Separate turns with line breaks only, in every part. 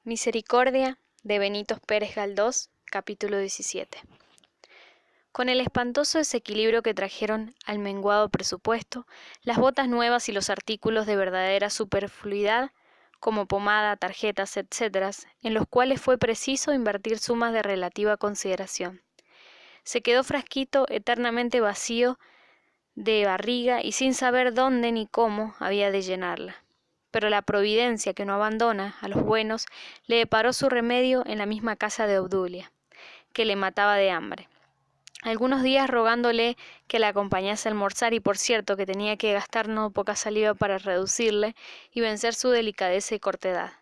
Misericordia de Benito Pérez Galdós, capítulo 17. Con el espantoso desequilibrio que trajeron al menguado presupuesto, las botas nuevas y los artículos de verdadera superfluidad, como pomada, tarjetas, etc., en los cuales fue preciso invertir sumas de relativa consideración. Se quedó Frasquito eternamente vacío de barriga y sin saber dónde ni cómo había de llenarla. Pero la providencia, que no abandona a los buenos, le deparó su remedio en la misma casa de Obdulia, que le mataba de hambre. Algunos días rogándole que la acompañase a almorzar, y por cierto que tenía que gastar no poca saliva para reducirle y vencer su delicadeza y cortedad.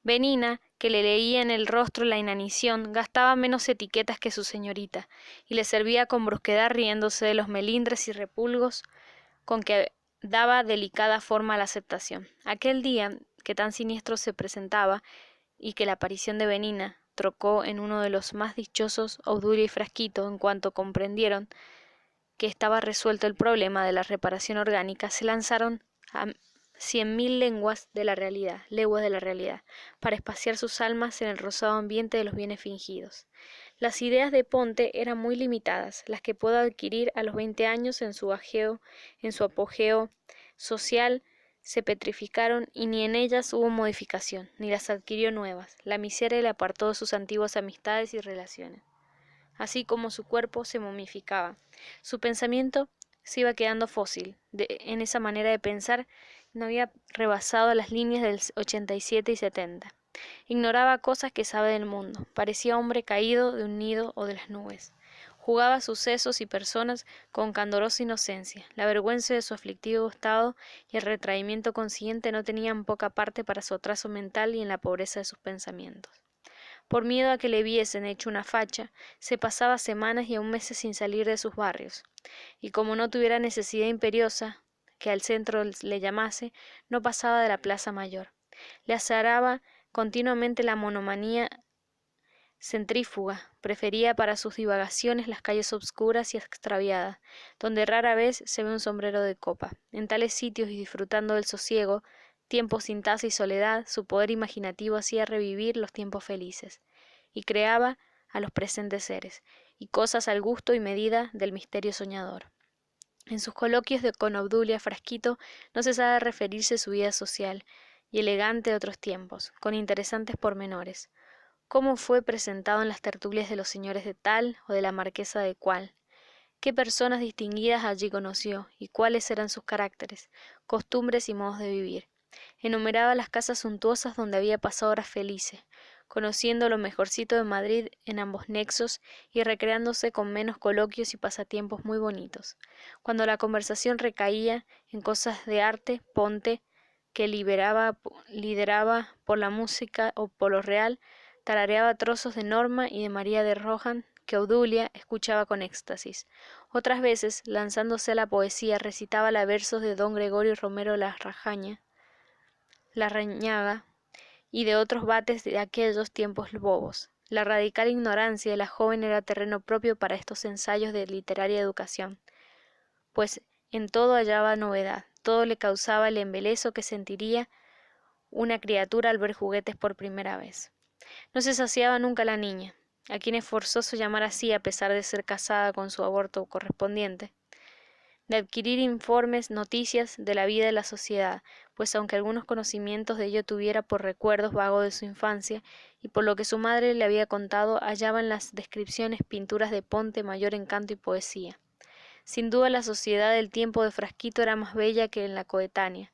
Benina, que le leía en el rostro la inanición, gastaba menos etiquetas que su señorita, y le servía con brusquedad, riéndose de los melindres y repulgos con que daba delicada forma a la aceptación. Aquel día, que tan siniestro se presentaba, y que la aparición de Benina trocó en uno de los más dichosos, Obdulia y Frasquito, en cuanto comprendieron que estaba resuelto el problema de la reparación orgánica, se lanzaron a 100.000 leguas de la realidad, para espaciar sus almas en el rosado ambiente de los bienes fingidos. Las ideas de Ponte eran muy limitadas, las que pudo adquirir a los 20 años en su apogeo social se petrificaron, y ni en ellas hubo modificación, ni las adquirió nuevas. La miseria le apartó de sus antiguas amistades y relaciones. Así como su cuerpo se momificaba, su pensamiento se iba quedando fósil. En esa manera de pensar no había rebasado las líneas del 87 y 70. Ignoraba cosas que sabe del mundo. Parecía hombre caído de un nido o de las nubes. Jugaba sucesos y personas con candorosa inocencia. La vergüenza de su aflictivo estado y el retraimiento consiguiente no tenían poca parte para su atraso mental y en la pobreza de sus pensamientos. Por miedo a que le viesen hecho una facha, se pasaba semanas y aun meses sin salir de sus barrios, y como no tuviera necesidad imperiosa que al centro le llamase, no pasaba de la plaza mayor. Le azaraba continuamente la monomanía centrífuga, prefería para sus divagaciones las calles obscuras y extraviadas, donde rara vez se ve un sombrero de copa. En tales sitios, y disfrutando del sosiego, tiempos sin taza y soledad, su poder imaginativo hacía revivir los tiempos felices, y creaba a los presentes seres, y cosas al gusto y medida del misterio soñador. En sus coloquios con Obdulia Frasquito no cesaba de referirse su vida social y elegante de otros tiempos, con interesantes pormenores. Cómo fue presentado en las tertulias de los señores de tal o de la marquesa de cual, qué personas distinguidas allí conoció, y cuáles eran sus caracteres, costumbres y modos de vivir. Enumeraba las casas suntuosas donde había pasado horas felices, conociendo lo mejorcito de Madrid en ambos nexos y recreándose con menos coloquios y pasatiempos muy bonitos. Cuando la conversación recaía en cosas de arte, Ponte, que lideraba por la música o por lo real, tarareaba trozos de Norma y de María de Rohan que Obdulia escuchaba con éxtasis. Otras veces, lanzándose a la poesía, recitaba los versos de don Gregorio Romero Larrañaga y de otros bates de aquellos tiempos bobos. La radical ignorancia de la joven era terreno propio para estos ensayos de literaria educación, pues en todo hallaba novedad, todo le causaba el embeleso que sentiría una criatura al ver juguetes por primera vez. No se saciaba nunca la niña, a quien es forzoso llamar así a pesar de ser casada con su aborto correspondiente, de adquirir informes, noticias de la vida de la sociedad, pues aunque algunos conocimientos de ello tuviera por recuerdos vagos de su infancia, y por lo que su madre le había contado, hallaba en las descripciones, pinturas de Ponte mayor encanto y poesía. Sin duda la sociedad del tiempo de Frasquito era más bella que en la coetánea,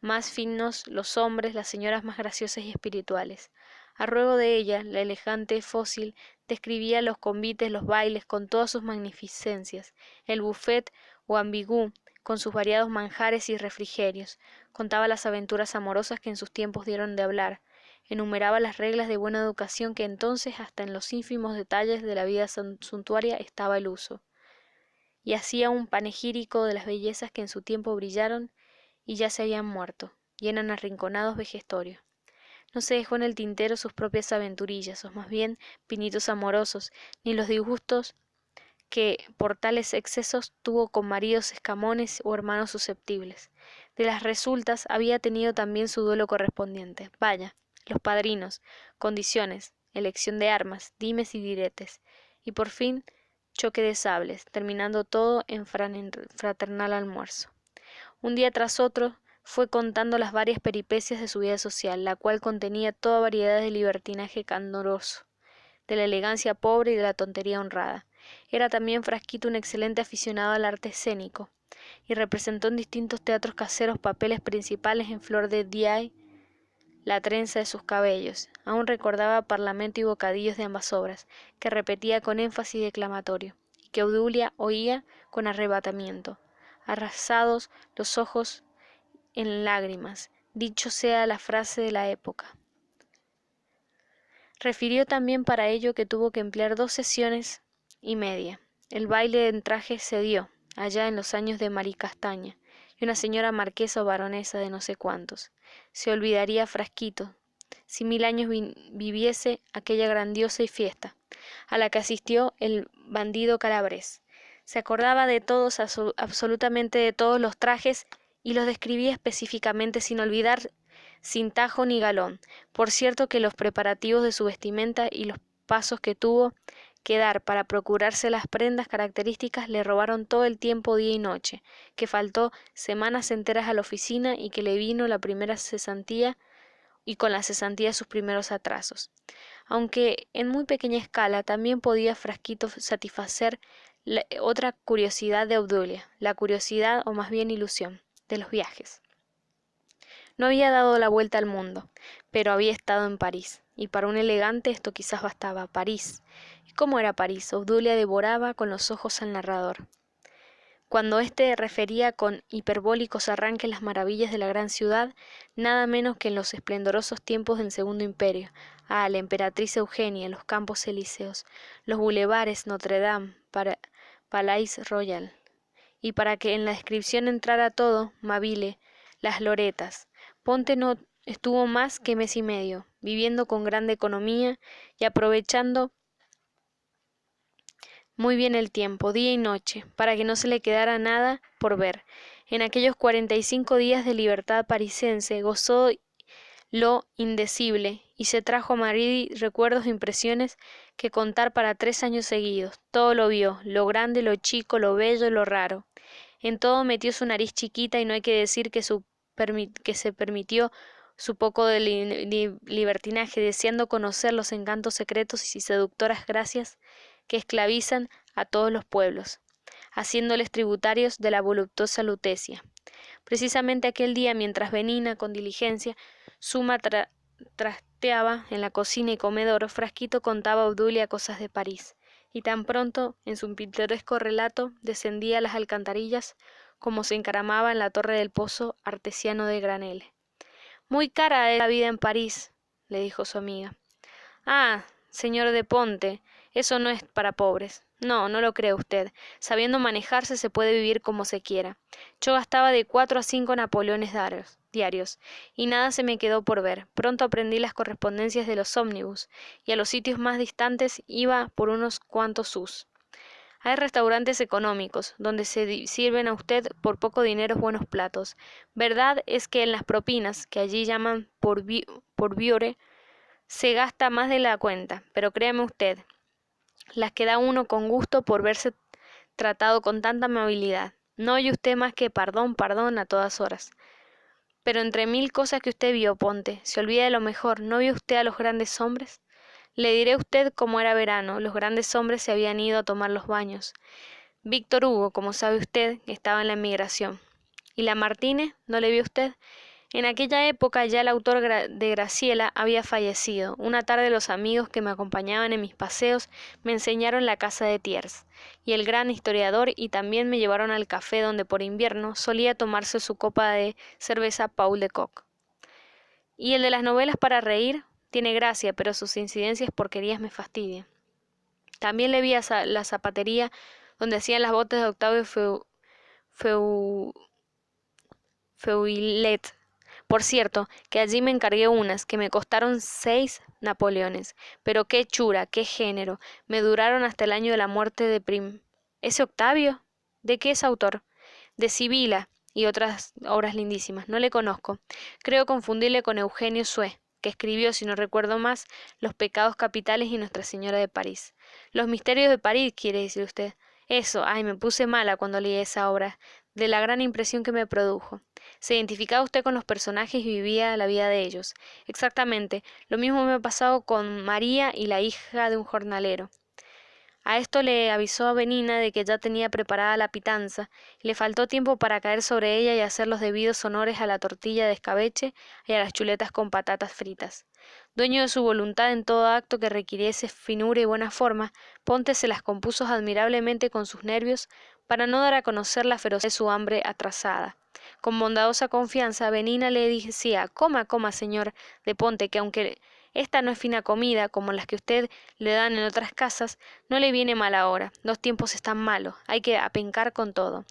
más finos los hombres, las señoras más graciosas y espirituales. A ruego de ella, la elegante fósil describía los convites, los bailes, con todas sus magnificencias, el buffet o ambigú, con sus variados manjares y refrigerios, contaba las aventuras amorosas que en sus tiempos dieron de hablar, enumeraba las reglas de buena educación que entonces hasta en los ínfimos detalles de la vida suntuaria estaba al uso, y hacía un panegírico de las bellezas que en su tiempo brillaron y ya se habían muerto, y eran arrinconados vejestorios. No se dejó en el tintero sus propias aventurillas, o más bien pinitos amorosos, ni los disgustos que por tales excesos tuvo con maridos escamones o hermanos susceptibles. De las resultas había tenido también su duelo correspondiente. Vaya, los padrinos, condiciones, elección de armas, dimes y diretes, y por fin choque de sables, terminando todo en fraternal almuerzo. Un día tras otro fue contando las varias peripecias de su vida social, la cual contenía toda variedad de libertinaje candoroso, de la elegancia pobre y de la tontería honrada. Era también Frasquito un excelente aficionado al arte escénico, y representó en distintos teatros caseros papeles principales en flor de día, la trenza de sus cabellos. Aún recordaba parlamento y bocadillos de ambas obras, que repetía con énfasis declamatorio, y que Obdulia oía con arrebatamiento, arrasados los ojos en lágrimas, dicho sea la frase de la época. Refirió también para ello que tuvo que emplear 2 sesiones y media. El baile en traje se dio, allá en los años de Maricastaña, y una señora marquesa o baronesa de no sé cuántos. Se olvidaría Frasquito, si 1000 años viviese aquella grandiosa y fiesta, a la que asistió el bandido Calabres. Se acordaba de todos, absolutamente de todos los trajes, y los describía específicamente sin olvidar sin tajo ni galón. Por cierto que los preparativos de su vestimenta y los pasos que tuvo que dar para procurarse las prendas características le robaron todo el tiempo día y noche, que faltó semanas enteras a la oficina y que le vino la primera cesantía y con la cesantía sus primeros atrasos. Aunque en muy pequeña escala también podía Frasquito satisfacer otra curiosidad de Obdulia, la curiosidad o más bien ilusión de los viajes. No había dado la vuelta al mundo, pero había estado en París, y para un elegante esto quizás bastaba. París. ¿Y cómo era París? Obdulia devoraba con los ojos al narrador. Cuando éste refería con hiperbólicos arranques las maravillas de la gran ciudad, nada menos que en los esplendorosos tiempos del Segundo Imperio, a la emperatriz Eugenia, los campos elíseos, los bulevares Notre Dame, Palais Royal. Y para que en la descripción entrara todo, Mabile, las Loretas. Ponte no estuvo más que mes y medio, viviendo con grande economía y aprovechando muy bien el tiempo, día y noche, para que no se le quedara nada por ver. En aquellos 45 días de libertad parisense gozó lo indecible y se trajo a Madrid recuerdos e impresiones que contar para 3 años seguidos. Todo lo vio, lo grande, lo chico, lo bello, lo raro. En todo metió su nariz chiquita y no hay que decir que se permitió su poco de libertinaje, deseando conocer los encantos secretos y seductoras gracias que esclavizan a todos los pueblos, haciéndoles tributarios de la voluptuosa Lutecia. Precisamente aquel día, mientras Benina, con diligencia suma trasteaba en la cocina y comedor, Frasquito contaba a Obdulia cosas de París, y tan pronto, en su pintoresco relato, descendía las alcantarillas como se encaramaba en la torre del pozo artesiano de Granelle. Muy cara es la vida en París, le dijo su amiga. Ah, señor de Ponte, eso no es para pobres. No, no lo cree usted. Sabiendo manejarse se puede vivir como se quiera. Yo gastaba de 4 a 5 napoleones diarios, y nada se me quedó por ver. Pronto aprendí las correspondencias de los ómnibus, y a los sitios más distantes iba por unos cuantos sus. Hay restaurantes económicos, donde se sirven a usted por poco dinero buenos platos. Verdad es que en las propinas, que allí llaman por viore, se gasta más de la cuenta, pero créame usted, las que da uno con gusto por verse tratado con tanta amabilidad. No oye usted más que perdón, perdón a todas horas. Pero entre 1000 cosas que usted vio, Ponte, se olvida de lo mejor. ¿No vio usted a los grandes hombres? Le diré a usted cómo era verano. Los grandes hombres se habían ido a tomar los baños. Víctor Hugo, como sabe usted, estaba en la emigración. ¿Y Lamartine? ¿No le vio usted? En aquella época ya el autor de Graciela había fallecido. Una tarde los amigos que me acompañaban en mis paseos me enseñaron la casa de Thiers y el gran historiador, y también me llevaron al café donde por invierno solía tomarse su copa de cerveza Paul de Kock. Y el de las novelas para reír tiene gracia, pero sus incidencias porquerías me fastidian. También le vi a la zapatería donde hacían las botas de Octavio Feuillet. Por cierto, que allí me encargué unas que me costaron 6 napoleones, pero qué chura, qué género, me duraron hasta el año de la muerte de Prim. ¿Ese Octavio? ¿De qué es autor? De Sibila y otras obras lindísimas. No le conozco. Creo confundirle con Eugenio Sue, que escribió, si no recuerdo más, Los pecados capitales y Nuestra Señora de París. Los misterios de París, quiere decir usted. Eso, ay, me puse mala cuando leí esa obra, de la gran impresión que me produjo. Se identificaba usted con los personajes y vivía la vida de ellos. Exactamente, lo mismo me ha pasado con María y la hija de un jornalero. A esto le avisó a Benina de que ya tenía preparada la pitanza, y le faltó tiempo para caer sobre ella y hacer los debidos honores a la tortilla de escabeche y a las chuletas con patatas fritas. Dueño de su voluntad en todo acto que requiriese finura y buena forma, Ponte se las compuso admirablemente con sus nervios para no dar a conocer la ferocidad de su hambre atrasada. Con bondadosa confianza, Benina le decía: coma, coma, señor de Ponte, que aunque esta no es fina comida como las que usted le dan en otras casas, no le viene mal ahora. Los tiempos están malos, hay que apencar con todo.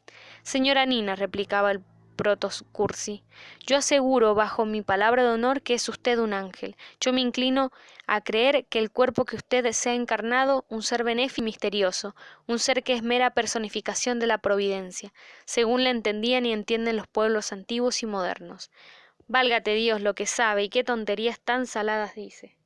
Señora Nina, replicaba el Protoscursi, yo aseguro bajo mi palabra de honor que es usted un ángel. Yo me inclino a creer que el cuerpo que usted se ha encarnado, un ser benéfico y misterioso, un ser que es mera personificación de la providencia, según la entendían y entienden los pueblos antiguos y modernos. Válgate Dios lo que sabe y qué tonterías tan saladas dice.